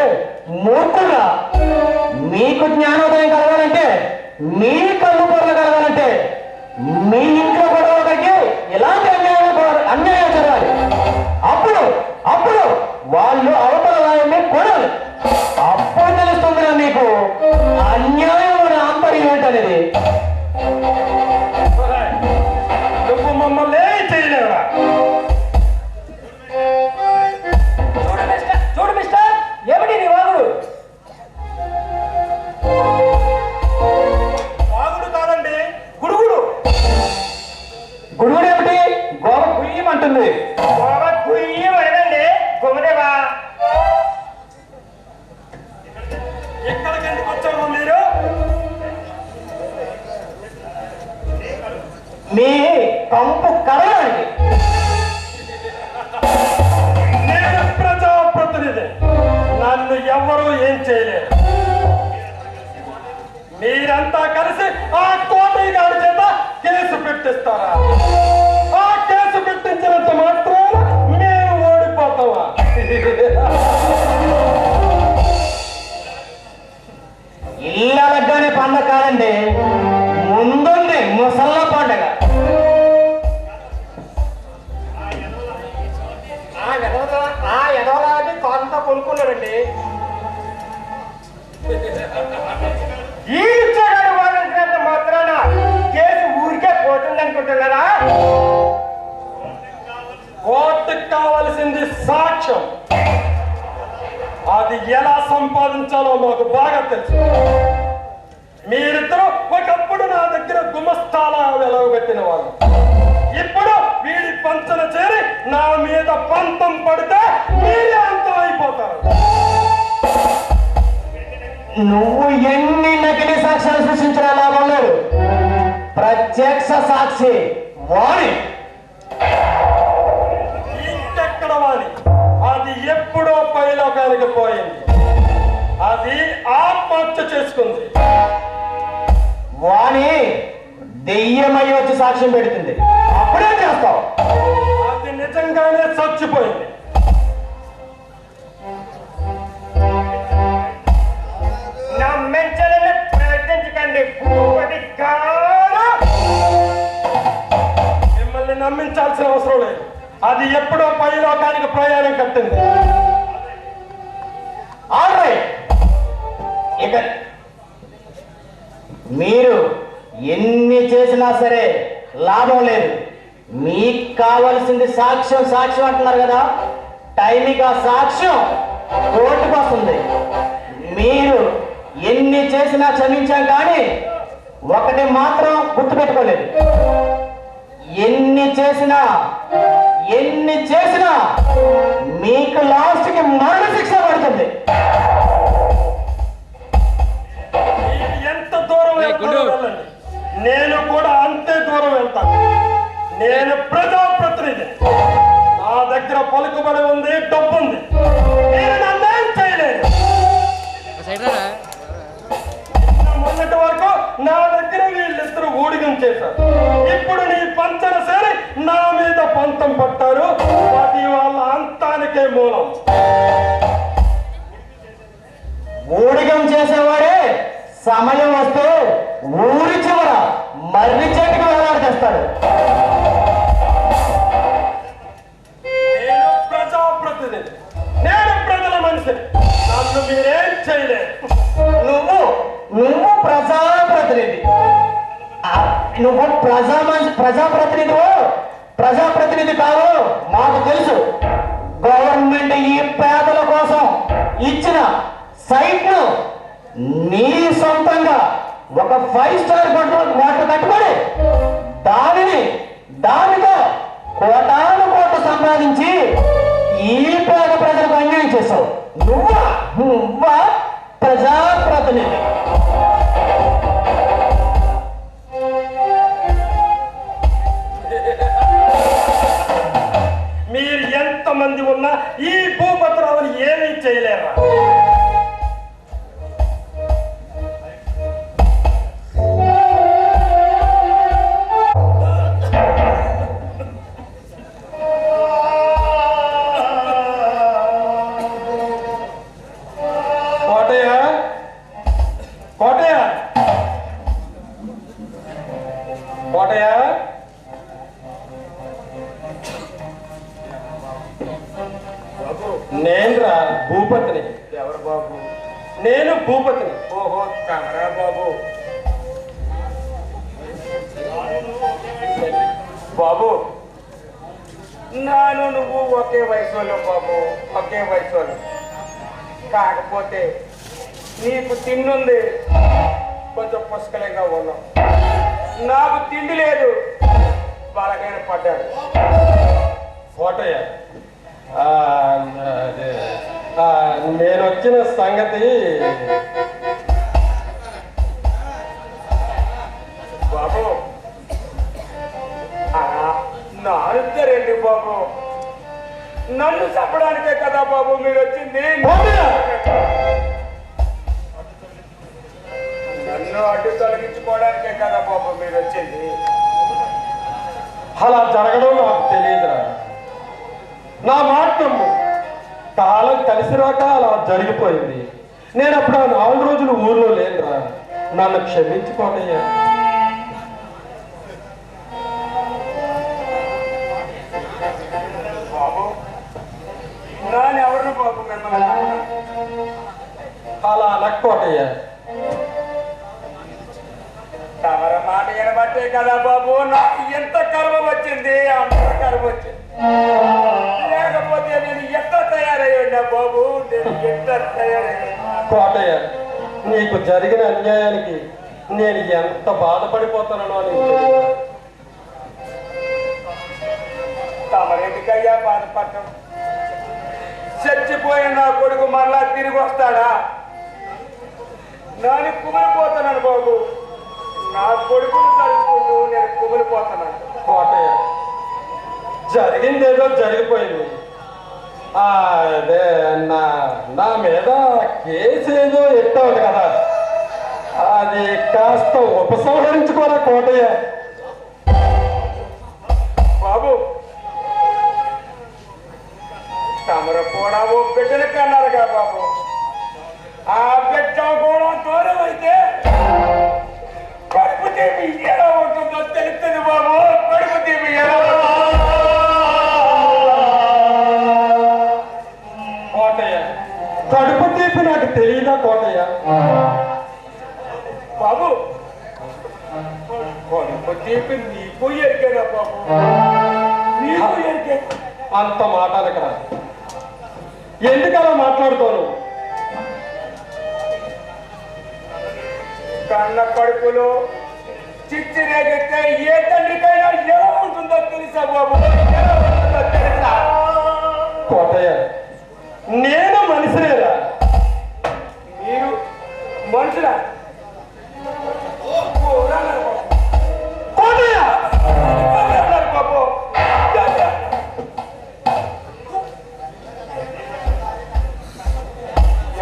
మూర్ఖురా. మీకు జ్ఞానోదయం కలగాలంటే, మీ కళ్ళు పొరలు కలగాలంటే మీ ఇంట్లో గొడవలకి ఎలాంటి అన్యాయం జరగాలి. అప్పుడు అప్పుడు వాళ్ళు అవతల లాయర్ని కొనాలి. అప్పుడు తెలుస్తుందిరా మీకు అన్యాయం ఆంతర్యం ఏంటనేది. నువ్వు మమ్మల్ని ఏం చేయలేవురా. చూడు మిస్టర్, ఏమిటి నీ వాగుడు? వాగుడు కాదండి, గుడుగుడు. గుడుగుడు ఏమిటి? గోవ గుయ్యమంటుంది. గుయ్యమేనండి, గుమదేవా. ఎక్కడికి ఎందుకు వచ్చారు మీరు? మీ కంపు కడగడానికి. నేను ప్రజాప్రతినిధి, నన్ను ఎవరూ ఏం చేయలేరు. మీరంతా కలిసి ఆ కోటయ్య గారి చేత కేసు పెట్టిస్తారా? ఆ కేసు పెట్టించినంత మాత్రాన మేము ఓడిపోతామా? ఇల్లగానే పండగ కాదండి, ముందుంది ముసళ్ళ పండగ. ఆ ఎదవలాది కొంత కొనుక్కున్నాడండి. ఈ ఇచ్చేగాడు వాదించినంత మాత్రాన కేసు ఊరికే పోతుంది అనుకుంటున్నారా? కోర్టుకు కావలసింది సాక్ష్యం. అది ఎలా సంపాదించాలో మాకు బాగా తెలుసు. మీరిద్దరూ ఒకప్పుడు నా దగ్గర గుమస్తాల వెలవబెట్టిన వాళ్ళు. ఇప్పుడు వీడి పంచన చేరి నా మీద పంతం పడితే మీరే అంతం అయిపోతారు. నువ్వు ఎన్ని నకిలీ సాక్ష్యాలు ప్రత్యక్ష సాక్షి వాణి. ఇంకెక్కడ వాణి? అది ఎప్పుడో పైలోకానికి పోయింది. అది ఆత్మహత్య చేసుకుంది. వాణి దెయ్యమై వచ్చి సాక్ష్యం పెడుతుంది. అప్పుడే చేస్తావు. అది నిజంగానే చచ్చిపోయింది. నమ్మించాలని ప్రయత్నించకండి. మిమ్మల్ని నమ్మించాల్సిన అవసరం లేదు. అది ఎప్పుడో పైలోకానికి ప్రయాణం కట్టింది. ఆల్రైట్. ఇక మీరు ఎన్ని చేసినా సరే లాభం లేదు. మీకు కావలసింది సాక్ష్యం. సాక్ష్యం అంటున్నారు కదా, టైంకి ఆ సాక్ష్యం కోర్టుకు వస్తుంది. మీరు ఎన్ని చేసినా క్షమించాం, కానీ ఒకటి మాత్రం గుర్తుపెట్టుకోలేదు. ఎన్ని చేసినా మీకు లాస్ట్కి మరణ శిక్ష పడుతుంది. మీరు ఎంత దూరం వెళ్తారో వెళ్ళండి. నేను కూడా అంతే దూరం వెళ్తాను. నేను ప్రజాప్రతినిధి. నా దగ్గర పలుకుబడి ఉంది, డబ్బు ఉంది. నేను నన్నేం చేయలేదు. మొన్నటి వరకు నా దగ్గర వీళ్ళిద్దరూ ఊడిగం చేశారు. ఇప్పుడు నీ పంచన సేరి నా మీద పంతం పట్టారు. అది వాళ్ళ అంతానికే మూలం. ఊడిగం చేసేవాడే సమయం వస్తే ఊరి చివర మర్రి చెట్టుకు వేలాడేస్తాడు. నేను ప్రజాప్రతినిధి. నేను ప్రజల మనిషిని. నన్ను మీరేం చేయలేదు. నువ్వు ప్రజాప్రతినిధి. నువ్వు ప్రజాప్రతినిధి కావు మాకు తెలుసు. గవర్నమెంట్ ఈ పేదల కోసం ఇచ్చిన సైట్ ను నీ సొంతంగా ఒక 5 స్టార్ హోటల్ కట్టుబడి దానితో కోటాను కోట్లు సంపాదించి ఈ పేద ప్రజలకు అన్యాయం చేస్తావు. నువ్వా ప్రజాప్రతినిధి? మీరు ఎంతమంది ఉన్నా ఈ భూపతిరావుని ఏమీ చేయలేరా? కోటయ్య, నేనురా భూపతిని. ఎవరు బాబు? నేను భూపతిని. ఓహో, కమరా బాబు. బాబు, నాను నువ్వు ఒకే వయసు బాబు, ఒకే వయసు. కాకపోతే నీకు తిండుంది, కొంచెం పుష్కలంగా ఉన్నావు. నాకు తిండి లేదు, బలహీన పడ్డాడు. కోటయ్య, నేను వచ్చిన సంగతి బాబు నాలుగుతారండి బాబు. నన్ను చంపడానికే కదా బాబు మీరు వచ్చింది. నన్ను అడ్డు తొలగించుకోవడానికే కదా బాబు మీరు వచ్చింది. అలా జరగడం నాకు తెలియదురా. నా మాట నమ్ము. కాలం కలిసి రాక అలా జరిగిపోయింది. నేను అప్పుడు 4 రోజులు ఊర్లో లేనురా. నన్ను క్షమించుకోటయ్యా. బాబు, నానెవరు బాబు మిమ్మల్ని? అలా అనక్కోటయ్యా. తమర మాట వినబట్టే కదా బాబు నాకు ఎంత కర్మ వచ్చింది, అంత కర్మ వచ్చింది. లేకపోతే నేను ఎట్లా తయారయ్యా బాబు, నేను ఎట్లా తయారయ్యా? కోటయ్య, నీకు జరిగిన అన్యాయానికి నేను ఎంత బాధపడిపోతానో అని తమరెందుకయ్యా బాధపడటం? చచ్చిపోయిన నా కొడుకు మరలా తిరిగి వస్తాడా? నాని కుమిలిపోతున్నాను బాబు. నా కొడుకును తలుచుకుంటూ నేను జరిగిందేదో జరిగిపోయింది. అదే నా నా మీద కేసు ఏదో ఎత్తావు కదా, అది కాస్త ఉపసంహరించుకోరా కోటయ్య. బాబు తమరు కూడా ఓ బిడ్డలు కన్నారుగా బాబు. ఆ బిడ్డ కూడా దూరం అయితే కడుపు తీపి ఎలా ఉంటుందో తెలుస్తుంది బాబు. కడుపు తీపి ఎలా కోటయ్య, కడుపు తీపి నాకు తెలియదా కోటయ్య? బాబు కడుపు తీపి నీకు ఎరికేనా బాబు? నీకు ఎరికే? అంత మాట అనకరా. ఎందుకలా మాట్లాడుతాను? కన్న కడుపులో చిచ్చి రేగితే ఏ తండ్రికైనా ఎలా ఉంటుందో తెలుసా బాబు? ఎలా ఉంటుందో తెలుసా? కోటయ్య, నేను మనిషినేరా. మీరు మనుషులా? కోటయ్య, బాబు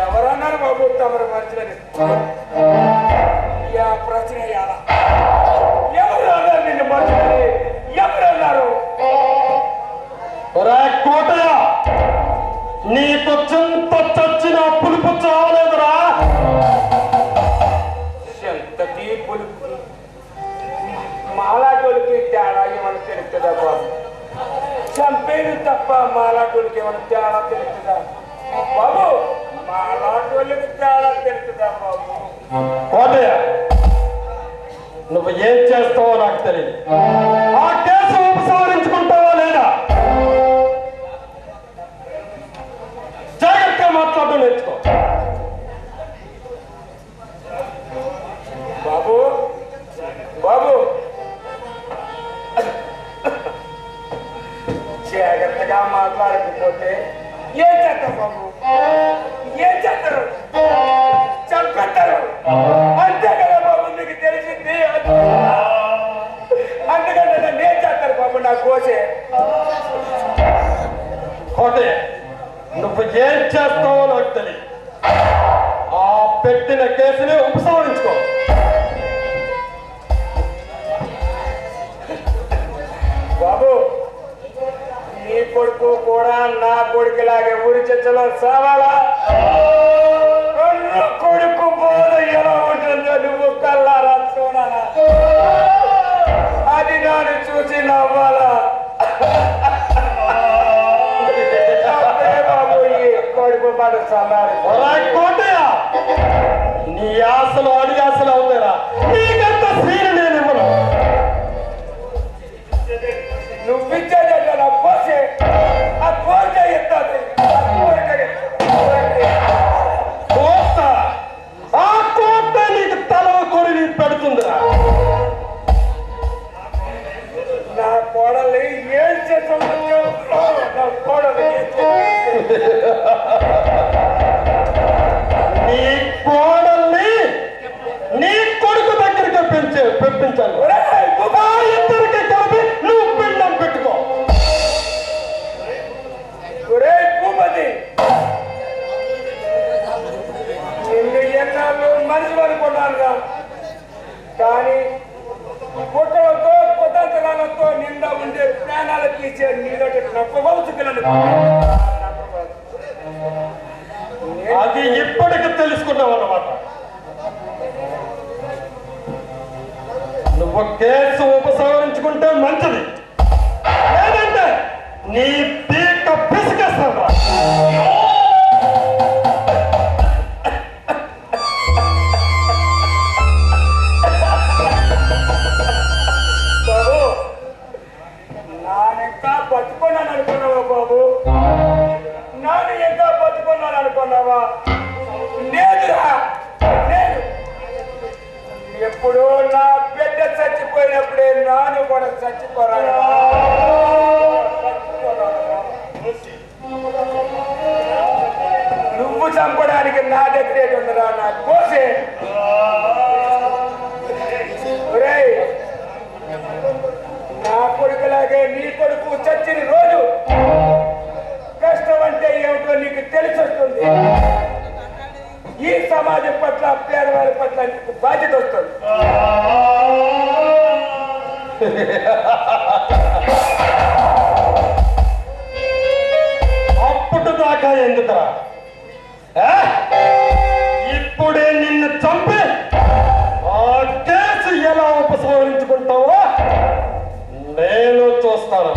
ఎవరన్నారు బాబు తమరు మనుషులని? ప్రశ్న ఎవరు అన్నారు నిన్ను మనుషులని? ఎవరు అన్నారు? కోటయ్య, నీకు చింత చచ్చిన పులుపు చావలేదురా. ఎంత తీపులు మాలాటోళ్ళకి తేడా ఏమన్నా తెలుస్తుందా బాబు? చంపేది తప్ప మాలాటోళ్ళకి ఏమన్నా తేడా తెలుస్తుందా బాబు? మాలాటోళ్ళకి తేడా తెలుస్తుందా బాబు? కోటయ్య, నువ్వు ఏం చేస్తావో నాకు తెలియదు. ఆ కేసు ఉపసంహరించుకుంటావా లేదా? జాగ్రత్తగా మాట్లాడడం నేర్చుకో. బాబు బాబు జాగ్రత్తగా మాట్లాడకపోతే ఏం చేస్తారు బాబు? ఏం చేస్తారు? చంపేస్తారు. అంతే కదా బాబు, మీకు తెలిసింది. అందుకని నేను చేస్తారు బాబు నా కోసే. కోటయ్య, నువ్వు ఏం చేస్తావో నాకు తెలియదు. ఆ పెట్టిన కేసుని ఉపసంహరించుకో. బాబు నీ కొడుకు కూడా నా కొడుకులాగే ఊరి చర్చలో సావాలా? కొడుకు బోధ ఎలా ఉంటుందో నువ్వు కల్లారా చూడాలా? అది నాను చూసి నవ్వాలా? బాబు ఈ కొడుకు మాట చల్లారి. కోటయ్య, నీ ఆశలు అడి ఆశలు అవుతారా? నీకంత సీను నేను ఇవ్వను. నువ్వు ఇచ్చేదంటే నా కోసే. ఆ కోరిక ఎత్తాది. కోట, ఆ కోట నీకు తల కొరివి పెడుతుందిరా. నా కోడలు ఏం చేస్తుందో నా కోడలు నీ కోడల్ని నీ కొడుకు దగ్గరికి పెంపించాను. ఆ ఇద్దరికి కలిపి నువ్వు పిండం పెట్టుకో. ఒరే భూపతి, నిన్ను ఎన్నాళ్ళు మనిషి అనుకున్నాను, కానీ కుట్రలతో కుతంత్రాలతో నిండా ఉండే ప్రాణాలు తీసే నీలో నప్పవచ్చు పిల్లలు. అది ఇప్పటికి తెలుసుకున్నావు అన్నమాట. నువ్వు కేసు ఉపసంహరించుకుంటే మంచిది, లేదంటే నీ పీక పిసికేస్తాను. బాబు నానింకా బతుకున్నాను అనుకున్నావా బాబు? నాని ఇంకా బతుకున్నాను అనుకున్నావా? లేదురా, లేదు. ఎప్పుడు నా బిడ్డ చచ్చిపోయినప్పుడే నాను కూడా చచ్చిపోరాడు. నువ్వు చంపడానికి నా దగ్గర ఉందిరా నా కోసే. నా కొడుకులాగే నీ కొడుకు చచ్చిన అప్పుడు దాకా ఎందుకురా? ఇప్పుడే నిన్ను చంపి ఆ కేసు ఎలా ఉపసంహరించుకుంటావో నేను చూస్తాను.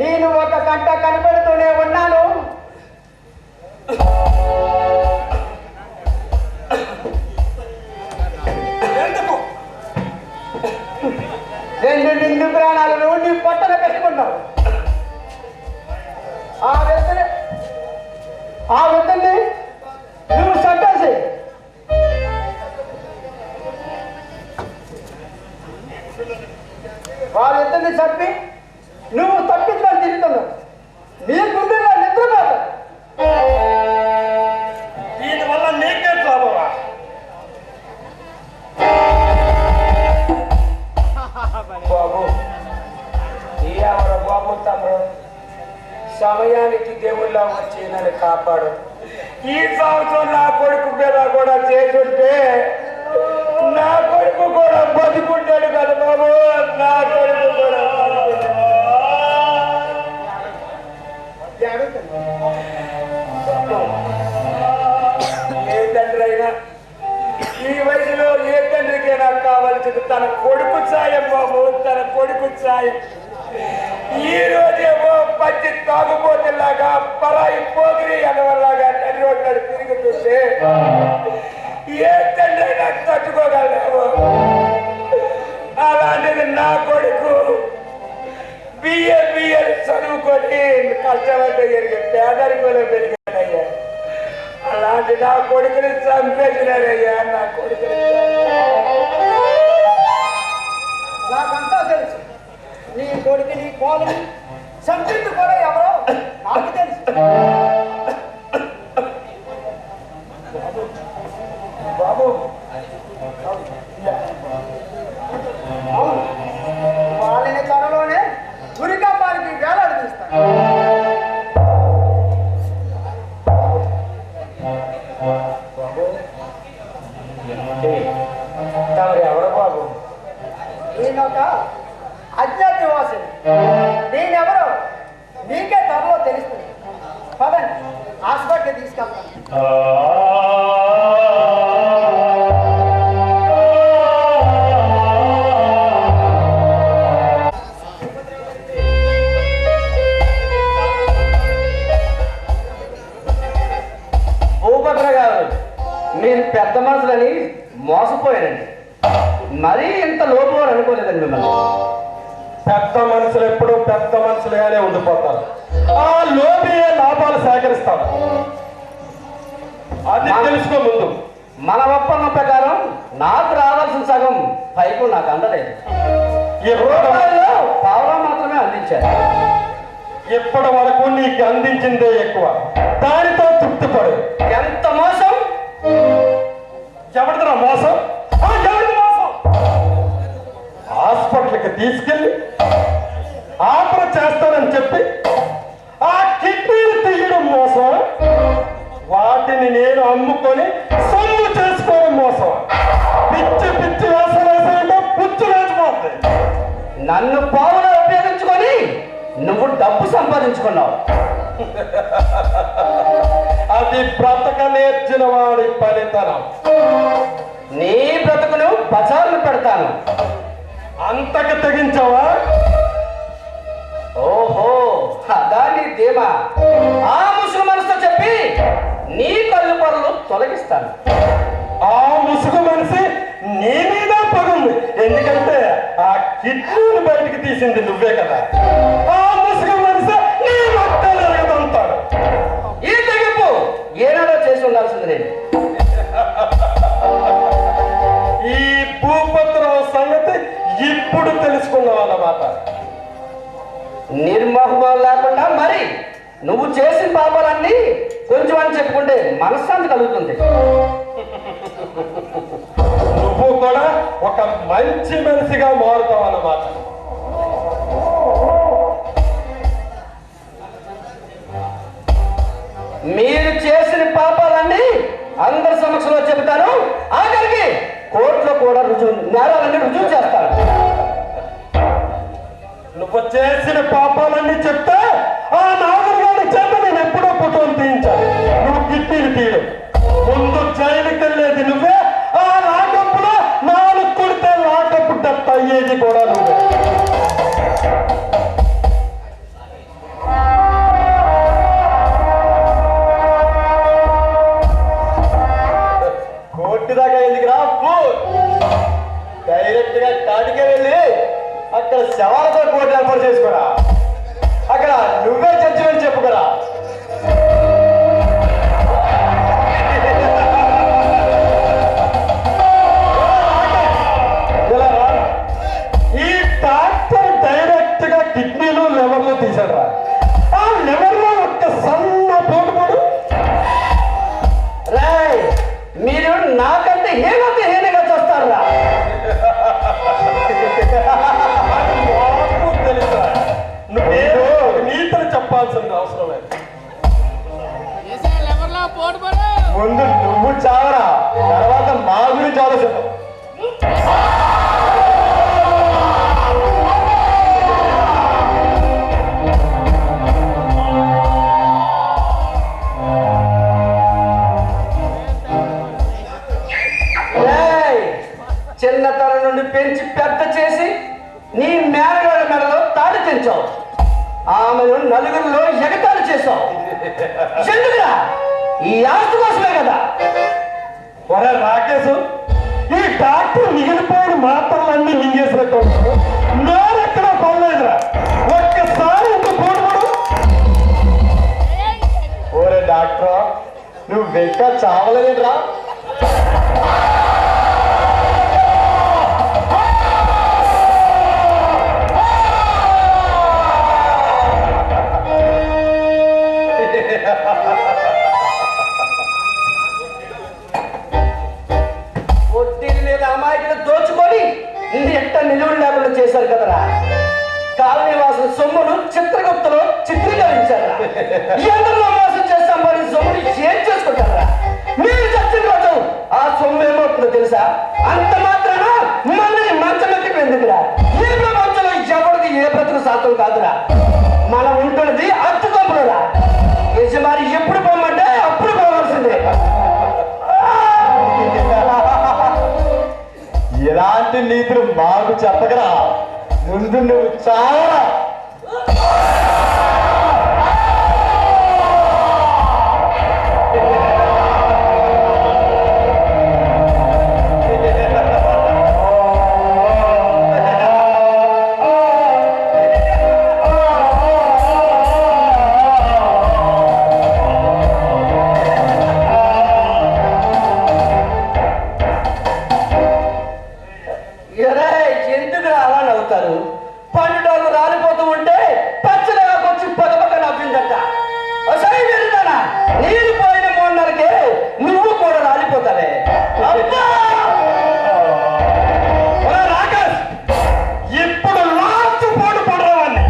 నేను ఒక గంట కనబడుతూనే ఉన్నాను. రెండు నిండు ప్రాణాలను నీ పొట్టన పెట్టుకున్నావు. ఆ వ్యక్తిని నువ్వు చంపేసి వాళ్ళిద్దరిని చంపి నువ్వు తప్పించుకొని తిరుగుతున్నావు. నీ గుండెల్లో నిద్రపోతావు. దీనివల్ల నీకే లాభమా? బాబు ఎవరు బాబు తమ్ముడు సమయానికి దేవుళ్ళ వచ్చి నన్ను కాపాడు. ఈ సంవత్సరం నా కొడుకు మీద కూడా చేస్తుంటే నా కొడుకు కూడా బతుకుంటాడు కదా బాబు. నా కొడుకు కూడా ఏ తండ్రి అయినా ఈ వయసులో ఏ తండ్రికైనా కావాల్సింది తన కొడుకు సాయం బాబు, తన కొడుకు సాయం. ఈ రోజేమో పచ్చి తాగుబోతులాగా పరాయి పోగిరి అనవల్లాగా తండ్రి ఒకటి తిరుగుతుంటే ఏ తండ్రి అయినా తట్టుకోగలవు. అలాంటిది నా కొడుకు బిఏ చదువుకొని కష్టపడి ఎరిగి పేదరికంలో పెరిగాడయ్యా. అలాంటి నా కొడుకుని చంపేసినారయ్యా. నా కొడుకుని నాకంతా తెలుసు. నీ కొడుకుని కోలని చంపింది కూడా ఎవరో నాకు తెలుసు. బాబు అవును, వాళ్ళని త్వరలోనే గురికాపానికి వేలాడదీస్తాను. తమరు ఎవరు బాబు? నేనొక అజ్ఞాతవాసిని. నేనెవరో నీకే త్వరలో తెలుస్తుంది. పదండి, హాస్పిటల్ తీసుకెళ్తాను. భూభద్ర గారు, మీరు పెద్ద మనుషులని మోసపోయారండి. మరీ ఇంత లోపు అనుకోలేదండి మిమ్మల్ని. పెద్ద మనుషులు ఎప్పుడు పెద్ద మనుషులుగానే ఉండిపోతారు. ఆ లోపే లాభాలు సేకరిస్తారు. అది తెలుసుకో ముందు. మన ఒప్పందం ప్రకారం నాకు రావాల్సిన సగం పైకు నాకు అందలేదు. ఈ రూపాయల్లో పావులా మాత్రమే అందించారు. ఇప్పటి వరకు నీకు అందించిందే ఎక్కువ. దానితో తృప్తిపడు. ఎంత మోసం! ఎవరిదిరా మోసం? ఎవరిది మోసం? హాస్పిటల్కి తీసుకెళ్ళి ఆపరేషన్ చేస్తానని చెప్పి ఆ కిడ్నీలు తీయడం మోసం. వాటిని నేను అమ్ముకొని సొమ్ము చేసుకోవడం మోసం. పిచ్చి పిచ్చి వేసలేసేయంటే పుచ్చు వేసిపోతుంది. నన్ను పావులా ఉపయోగించుకొని నువ్వు డబ్బు సంపాదించుకున్నావు. అది బ్రతక నేర్చిన వాడి ఫలితనం. నీ బ్రతుకును బజార్లు పెడతాను. అంతకు తెగించావా? ఓహో, అదా నీ ధీమా. ఆ ముసుగు మనసుతో చెప్పి నీ కళ్ళు పొరలు తొలగిస్తాను. ఆ ముసుగు మనిషి నీ మీద పగుంది. ఎందుకంటే ఆ కిడ్నీని బయటికి తీసింది నువ్వే కదా. ఆ ముసుగు మనిషి నీ మొక్కలు ఎరగదంటాడు. ఈ తెగింపు ఏనాడో చేసి ఉండాల్సింది నేను. ఈ భూపతిరావు సంగతి ఇప్పుడు తెలుసుకున్నావు అన్నమాట. నిర్మోహం లేకుండా మరి నువ్వు చేసిన పాపాలన్నీ కొంచెం అని చెప్పుకుంటే మనశ్శాంతి కలుగుతుంది. నువ్వు కూడా ఒక మంచి మనిషిగా మారుతావు అన్నమాట. మీరు చేసిన పాపాలన్నీ అందరి సమక్షంలో చెబుతాను. ఆఖరికి కోర్టులో కూడా నేరాలన్నీ రుజువు చేస్తాను. నువ్వు చేసిన పాపాలన్నీ చెప్తే ఆ నాగరికాన్ని చేత నేను ఎప్పుడో ఫోటోలు తీయించాను. నువ్వు కిడ్నీలు తీయడం ముందు జైలుకి వెళ్ళేది నువ్వే. ఆ లాకప్పులో 4 కొడితే లాకప్పు డెత్ అయ్యేది కూడా నువ్వే. కోర్టు దాకా ఎందుకురా? డైరెక్ట్ గా కాటికే వెళ్ళి అక్కడ శవాలతో కోర్టు ఏర్పాటు చేసుకోరా. అక్కడ నువ్వే జడ్జిమెంట్ చెప్పుకోరా. ఇలా రా. ఈ డాక్టర్ డైరెక్ట్ గా కిడ్నీలు లివర్లు తీసాడు. ఆ లివర్లో ఒక్క సన్న పోటు పోడు. రాయ్, మీరు నాకంటే హీనంగా చూస్తారా? నాకు తెలుసా నువ్వేదో నీతలు చెప్పాల్సిన అవసరం లేదు. ముందు నువ్వు చావరా, తర్వాత మా గురించి ఆలోచిద్దాం. చిన్నతనం నుండి పెంచి పెద్ద చేసి నీ మేనగాళ్ళ మెడలో తాడి తెంచావు. ఆమెను నలుగురిలో ఎగతాళి చేశావు. ఎందుకురా? ఈ ఆస్తి కోసమే కదా. ఒరే రాకేశ్, ఈ డాక్టర్ మిగిలిపోయిన మాత్రలన్నీ మింగేసినట్టు నేనెక్కడ కొనలేదురా. ఒక్కసారి ఇంత పోటుపడు. ఓరే డాక్టర్, నువ్వు ఇంకా చావలేదురా. ఒత్తిడి మీద అమాయకులు దోచుకొని ఎట్ట నిలువలు లేకుండా చేశారు కదరా. కాలనీ వాసుల సొమ్మును చిత్రగుప్తలో చిత్రీకరించారా. ఎందరిలో మోసం చేసి సంపాదించిన సొమ్ముని ఏం చేసుకుంటారా? మీరు చచ్చిన రోజు ఆ సొమ్ము ఏమవుతుందో తెలుసా? అంత మాత్రాన మందిని మంచం ఎత్తికి ఎందుకురా? ఈ ప్రపంచంలో ఎవరిది ఏ బ్రతుకు శాతం కాదురా. మనం ఉంటున్నది అత్తు కొంపులోరా. యజమాని ఎప్పుడు పోమంటే అప్పుడు పోవాల్సిందే. ఎలాంటి నీతులు మాకు చెప్పగరా. ముందు నువ్వు చావరా. ఎందుకు అలా నవ్వుతారు? పండుగలు రాలిపోతూ ఉంటే పచ్చదగా వచ్చి పదపక్క నవ్విందట. అసలు వెళ్తానా? నేను పోయిన 3:30కే నువ్వు కూడా రాలిపోతావే. రాకేష్, ఇప్పుడు లాస్ట్ పోటు పడరావాన్ని.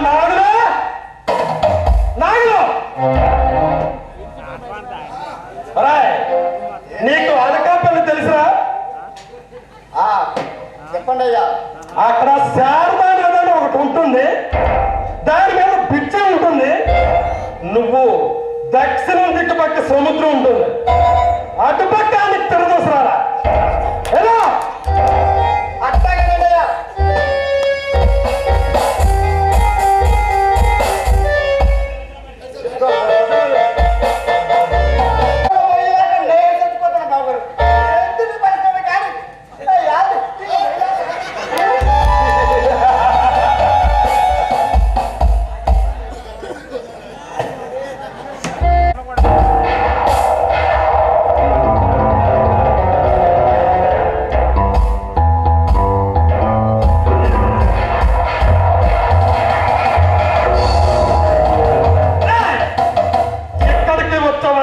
నాగులు నాగులు, నీకు అనకాపల్లి తెలుసురా? చెప్పండి అయ్యా. అక్కడ శారదా నది అని ఒకటి ఉంటుంది. దాని మీద పిచ్చి ఉంటుంది. నువ్వు దక్షిణం దిక్కుపక్క సముద్రం ఉంటుంది. అటుపక్క నీకు తిరదోసరారా. ఎలా అట్టాగేనయ్యా.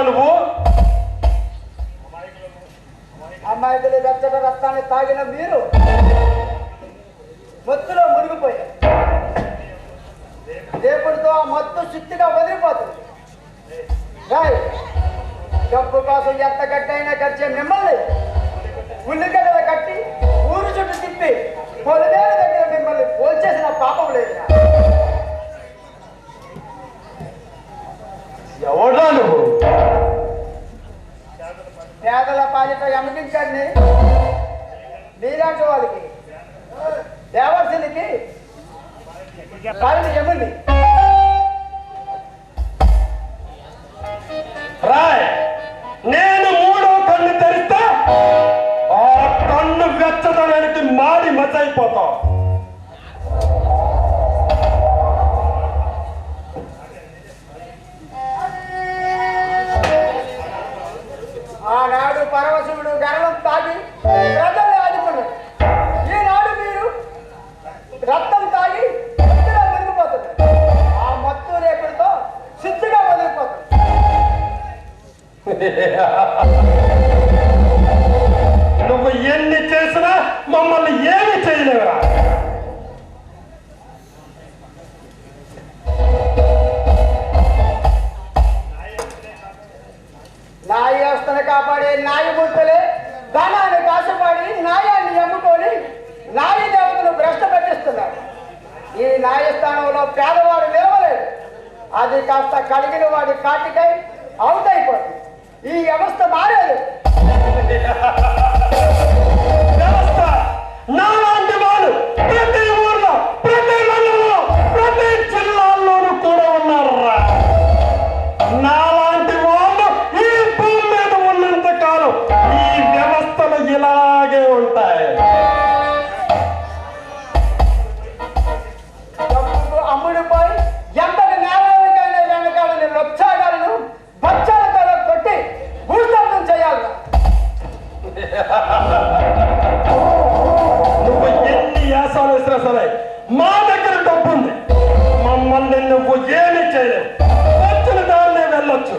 నువ్వు? అమ్మాయిలు వెచ్చట రక్తాన్ని తాగిన మీరు మత్తులో మునిగిపోయారు. రేపటితో ఆ మత్తు శుద్ధిగా వదిలిపోతుంది. రాయ్, డబ్బు కోసం ఎంత గట్టైనా ఖర్చే మిమ్మల్ని ఉల్లిగడ్డలు కట్టి ఊరు చుట్టూ తిప్పి పొలిమేర దగ్గర మిమ్మల్ని పోల్చేసిన పాపం లేదు. ఎవడా నువ్వు? పేదల పాలిట ఎమకించండి. మీలాంటి వాళ్ళకి దేవర్సులకి పాలిట ఎమ్మండి. రాయ్, నేను మూడో కన్ను తెరిస్తే ఆ కన్ను వెచ్చదనానికి మాడి మచ్చైపోతావు. ఆనాడు పరమశివుడు గర్వం తాగి ప్రజల్ని ఆదుకున్నాడు. ఈనాడు మీరు రక్తం తాగి మత్తుగా మునిగిపోతున్నారు. ఆ మత్తు రేపుడితో శుద్ధిగా వదిలిపోతుంది. నువ్వు ఎన్ని చేసినా మమ్మల్ని ఏమి చేయలేవురా. న్యాయ వ్యవస్థను కాపాడే న్యాయమూర్తులే ధనాన్ని కాశపడి న్యాయాన్ని ఎమ్ముకొని న్యాయ దేవతను భ్రష్ట పట్టిస్తున్నారు. ఈ న్యాయస్థానంలో పేదవాడు నిలవలేడు. అది కాస్త కలిగిన వాడి కాటికై అవుట్ అయిపోతుంది. ఈ వ్యవస్థ మారేది. వ్యవస్థ నాలాంటి వాళ్ళు ప్రతి ఊర్లో, ప్రతి మండలంలో, ప్రతి జిల్లాల్లోనూ కూడా ఉన్నారా. నాలాంటి వాళ్ళు ఈ భూమి మీద ఉన్నంత కాలం ఈ వ్యవస్థలు ఇలాగే ఉంటాయి. డబ్బుకు అమ్ముడిపోయి ఎంతటి నేరానికైనా వెనకాలని లొచ్చాగాలను బచ్చాలతో కొట్టి భూస్థాపనం చేయాలి. నువ్వు ఎన్ని యాసాలు వేసినా సరే మా దగ్గర డబ్బు ఉంది. మమ్మల్ని నువ్వు ఏమీ చేయలేవు. వచ్చిన దాన్నే వెళ్ళొచ్చు.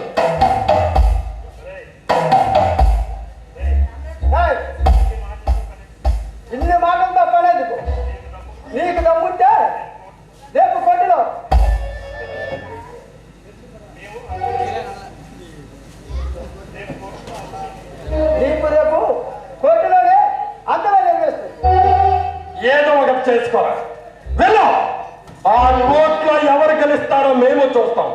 ఏయ్, ఇన్ని మాటలతో పనేందుకు? నీకు దమ్ముంటే రేపు కొట్టులో నీకు రేపు కోర్టులోనే అంతమే నిర్వహిస్తుంది. ఏదో ఒకటి చేసుకోరా. వెళ్ళు. ఆ కోర్టులో ఎవరు గెలుస్తారో మేము చూస్తాం.